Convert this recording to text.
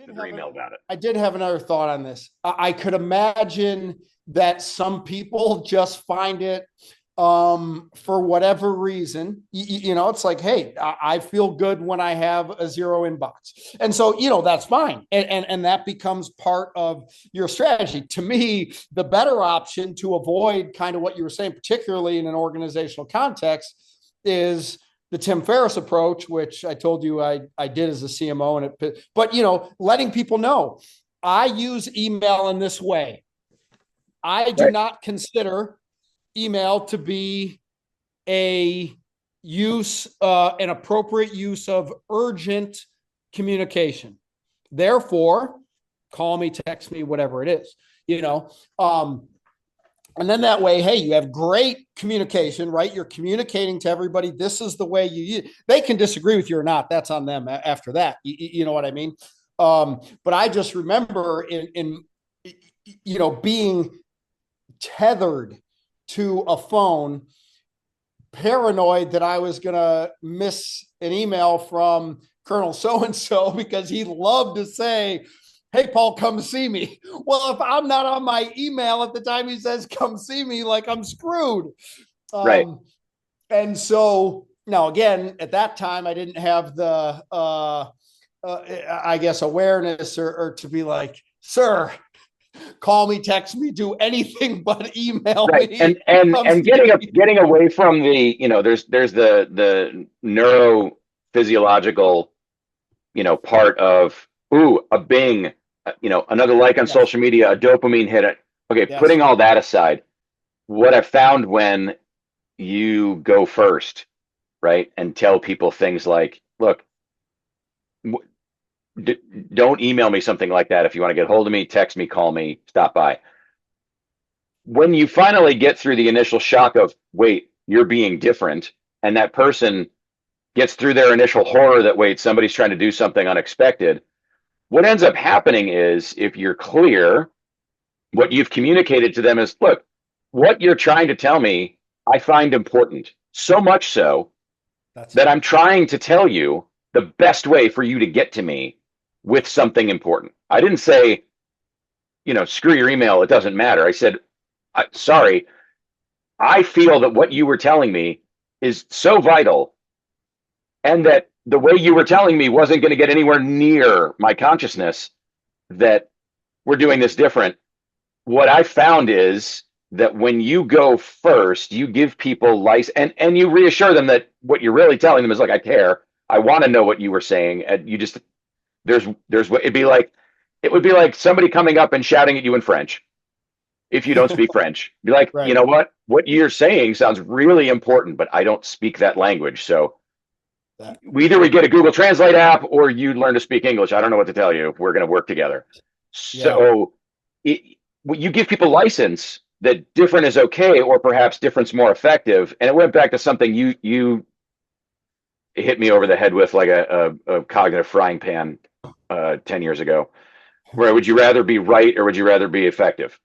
answered their email about it. I did have another thought on this. I could imagine that some people just find it for whatever reason. It's like, hey, I feel good when I have a zero inbox. And so, that's fine. And that becomes part of your strategy. To me, the better option to avoid kind of what you were saying, particularly in an organizational context, is the Tim Ferriss approach, which I told you I did as a CMO, but letting people know I use email in this way. I do not consider email to be an appropriate use of urgent communication. Therefore, call me, text me, whatever it is, and then that way, hey, you have great communication, right? You're communicating to everybody. This is the way they can disagree with you or not. That's on them after that. You know what I mean? But I just remember in being tethered to a phone, paranoid that I was going to miss an email from Colonel so-and-so because he loved to say, hey, Paul, come see me. Well, if I'm not on my email at the time he says, come see me, like I'm screwed. Right. And so now, again, at that time, I didn't have the, I guess, awareness or to be like, sir, call me, text me, do anything but email me. And getting away from the, there's the neurophysiological, part of, a bing, another like on social media, a dopamine hit. Okay, putting all that aside, what I've found when you go first, right, and tell people things like, look, don't email me something like that. If you want to get hold of me, text me, call me, stop by. When you finally get through the initial shock of, wait, you're being different, and that person gets through their initial horror that, wait, somebody's trying to do something unexpected, what ends up happening is, if you're clear, what you've communicated to them is, look, what you're trying to tell me, I find important. So much so that I'm trying to tell you the best way for you to get to me with something important. I didn't say, screw your email, it doesn't matter. I said, sorry, I feel that what you were telling me is so vital, and that the way you were telling me wasn't going to get anywhere near my consciousness, that we're doing this different. What I found is that when you go first, you give people license, and you reassure them that what you're really telling them is, like, I care. I want to know what you were saying. And you just, it would be like somebody coming up and shouting at you in French. If you don't speak French, be like, right. You know what you're saying sounds really important, but I don't speak that language. So either we get a Google Translate app or you learn to speak English. I don't know what to tell you. We're going to work together. So you give people license that different is okay, or perhaps different's more effective. And it went back to something you hit me over the head with, like a cognitive frying pan 10 years ago. Where would you rather be right or would you rather be effective?